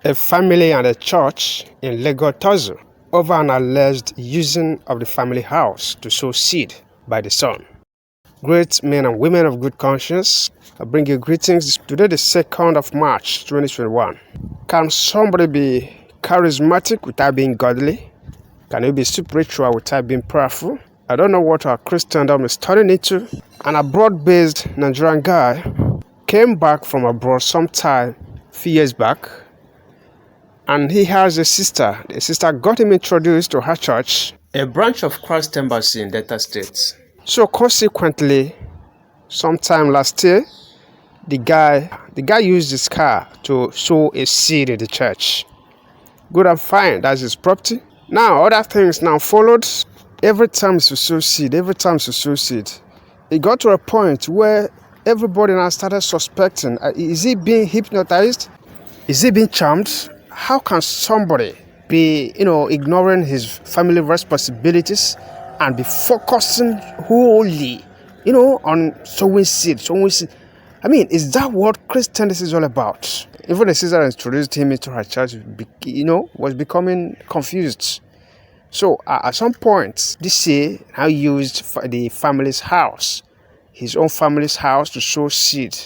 A family and a church in Lagos, Tussle, over an alleged using of the family house to sow seed by the son. Great men and women of good conscience, I bring you greetings. Today, the 2nd of March, 2021. Can somebody be charismatic without being godly? Can you be spiritual without being prayerful? I don't know what our Christendom is turning into. An abroad-based Nigerian guy came back from abroad sometime a few years back, and he has a sister. The sister got him introduced to her church, a branch of Christ Embassy in Delta State. So consequently, sometime last year, the guy used his car to sow a seed in the church. Good and fine, that's his property. Now, other things now followed. Every time to sow seed, it got to a point where everybody now started suspecting, is he being hypnotized? Is he being charmed? How can somebody be, ignoring his family responsibilities and be focusing wholly, on sowing seed? I mean, is that what Christianity is all about? Even the sister that introduced him into her church, was becoming confused. So at some point, this year, now used the family's house, his own family's house, to sow seed.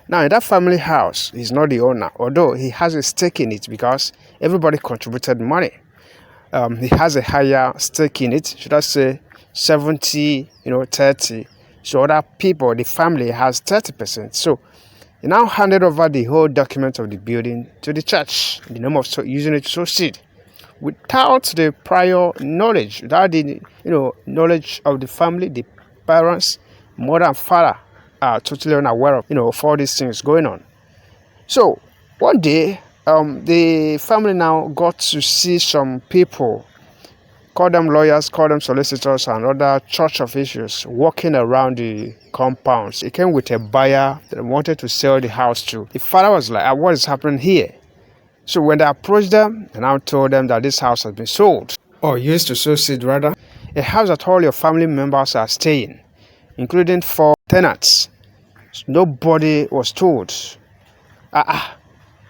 Now, in that family house, he's not the owner, although he has a stake in it because everybody contributed money. He has a higher stake in it, should I say 70, 30. So other people, the family has 30%. So he now handed over the whole document of the building to the church in the name of using it to sow seed, without the prior knowledge, without the knowledge of the family, the parents, mother and father are totally unaware of all these things going on. So one day, the family now got to see some people, call them lawyers, call them solicitors, and other church officials walking around the compounds. It came with a buyer that wanted to sell the house to. The father was like, what is happening here? So when they approached them, they now told them that this house has been sold, or used to sow seed rather, a house that all your family members are staying, including 4 tenants. Nobody was told.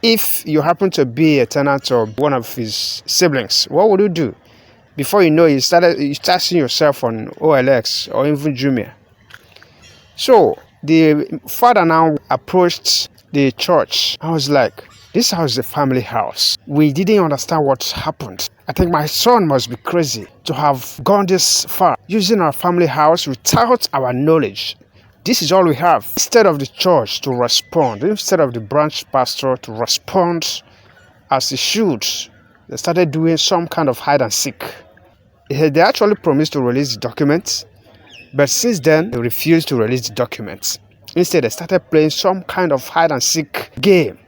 If you happen to be a tenant of one of his siblings, what would you do? Before you know, you start seeing yourself on OLX or even Jumia. So the father now approached the church. I was like, this house is a family house. We didn't understand what happened. I think my son must be crazy to have gone this far, using our family house without our knowledge. This is all we have. Instead of the church to respond, instead of the branch pastor to respond as he should, they started doing some kind of hide and seek. They actually promised to release the documents, but since then, they refused to release the documents. Instead, they started playing some kind of hide and seek game,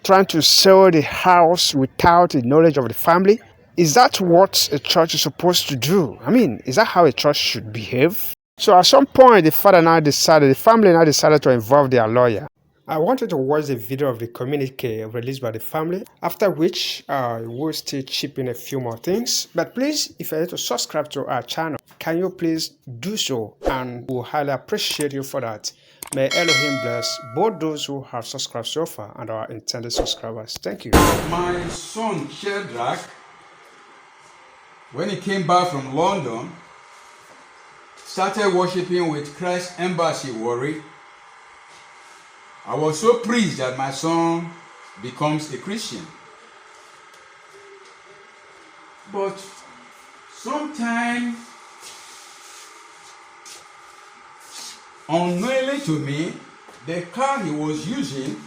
trying to sell the house without the knowledge of the family. Is that what a church is supposed to do? I mean, is that how a church should behave? So at some point, the family now decided to involve their lawyer. I wanted to watch the video of the communique released by the family, after which we'll still chip in a few more things. But please, if you're to subscribe to our channel, can you please do so? And we'll highly appreciate you for that. May Elohim bless both those who have subscribed so far and our intended subscribers. Thank you. My son Sheldrak, when he came back from London, started worshiping with Christ Embassy Warri. I was so pleased that my son becomes a Christian. But sometimes, unknowingly to me, the car he was using,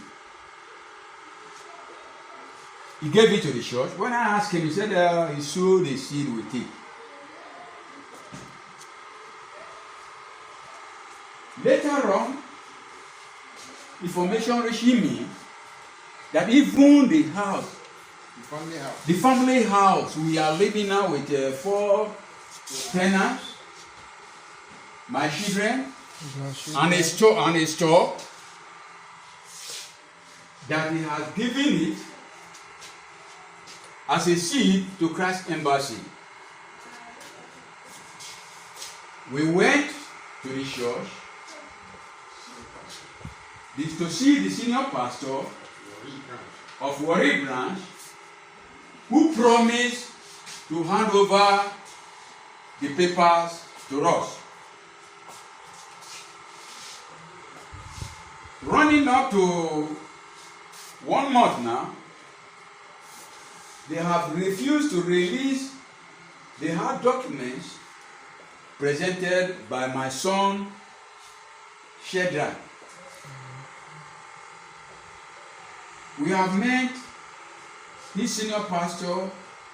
he gave it to the church. When I asked him, he said he sowed a seed with it. Later on, information reached me that even the family house, we are living now with 4 tenants, my children, and a store, that he has given it as a seed to Christ Embassy. We went to the church to see the senior pastor of Warri branch who promised to hand over the papers to us. Running up to 1 month now, they have refused to release the hard documents presented by my son Shadrach. We have met his senior pastor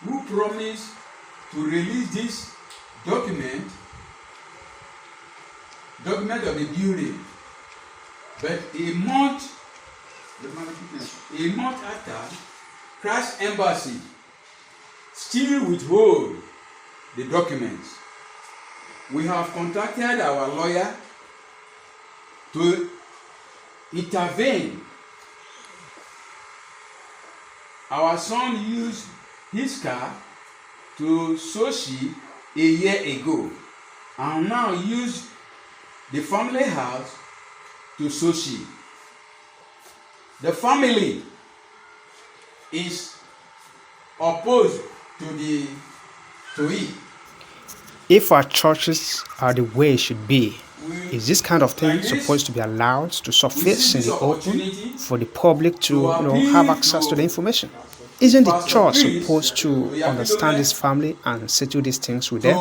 who promised to release this document of the building. But a month after, Christ Embassy still withhold the documents. We have contacted our lawyer to intervene. Our son used his car to sow seed a year ago and now used the family house to sow seed. The family is opposed to it. If our churches are the way it should be, is this kind of thing supposed to be allowed to surface in the open for the public to have access to the information? Isn't the church supposed to understand this family and settle these things with them?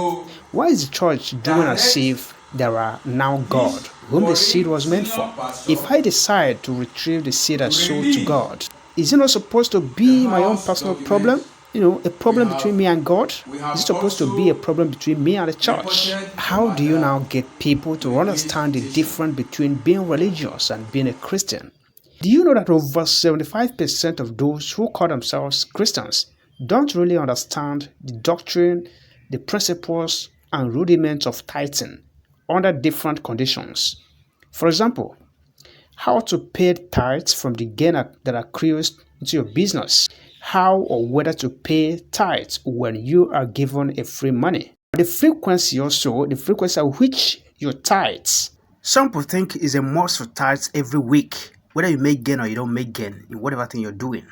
Why is the church doing as if there are now God, whom the seed was meant for? If I decide to retrieve the seed I sowed to God, is it not supposed to be my own personal problem? A problem between me and God? Is it supposed to be a problem between me and the church? How do you now get people to understand the difference between being religious and being a Christian? Do you know that over 75% of those who call themselves Christians don't really understand the doctrine, the principles, and rudiments of tithing under different conditions? For example, how to pay tithes from the gain that accrues into your business, how or whether to pay tithes when you are given a free money, the frequency at which you tithes. Some people think it's a must for tithes every week, whether you make gain or you don't make gain in whatever thing you're doing.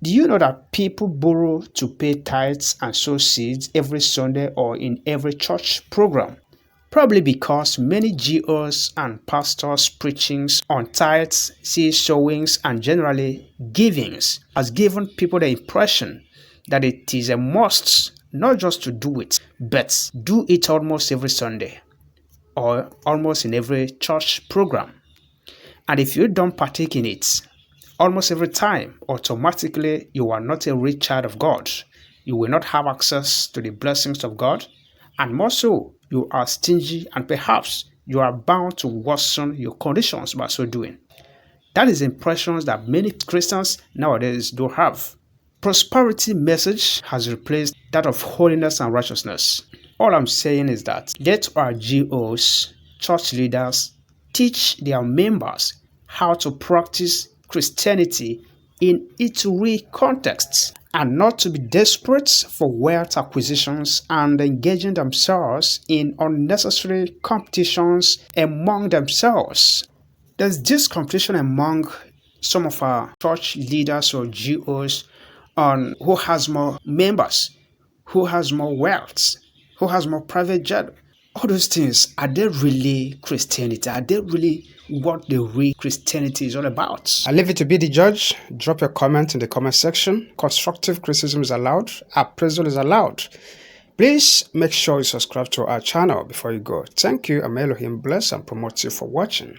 Do you know that people borrow to pay tithes and sow seeds every Sunday or in every church program? Probably because many G.Os and pastors' preachings on tithes, seed sowings, and generally givings has given people the impression that it is a must not just to do it, but do it almost every Sunday or almost in every church program. And if you don't partake in it almost every time, automatically you are not a rich child of God. You will not have access to the blessings of God, and more so, you are stingy, and perhaps you are bound to worsen your conditions by so doing. That is impressions that many Christians nowadays do have. Prosperity message has replaced that of holiness and righteousness. All I'm saying is that let our G.Os, church leaders, teach their members how to practice Christianity in its real context, and not to be desperate for wealth acquisitions and engaging themselves in unnecessary competitions among themselves. There's this competition among some of our church leaders or G.Os on who has more members, who has more wealth, who has more private jet. All those things, are they really Christianity? Are they really what the real Christianity is all about? I leave it to be the judge. Drop your comment in the comment section. Constructive criticism is allowed. Appraisal is allowed. Please make sure you subscribe to our channel before you go. Thank you, and may Elohim bless and promote you for watching.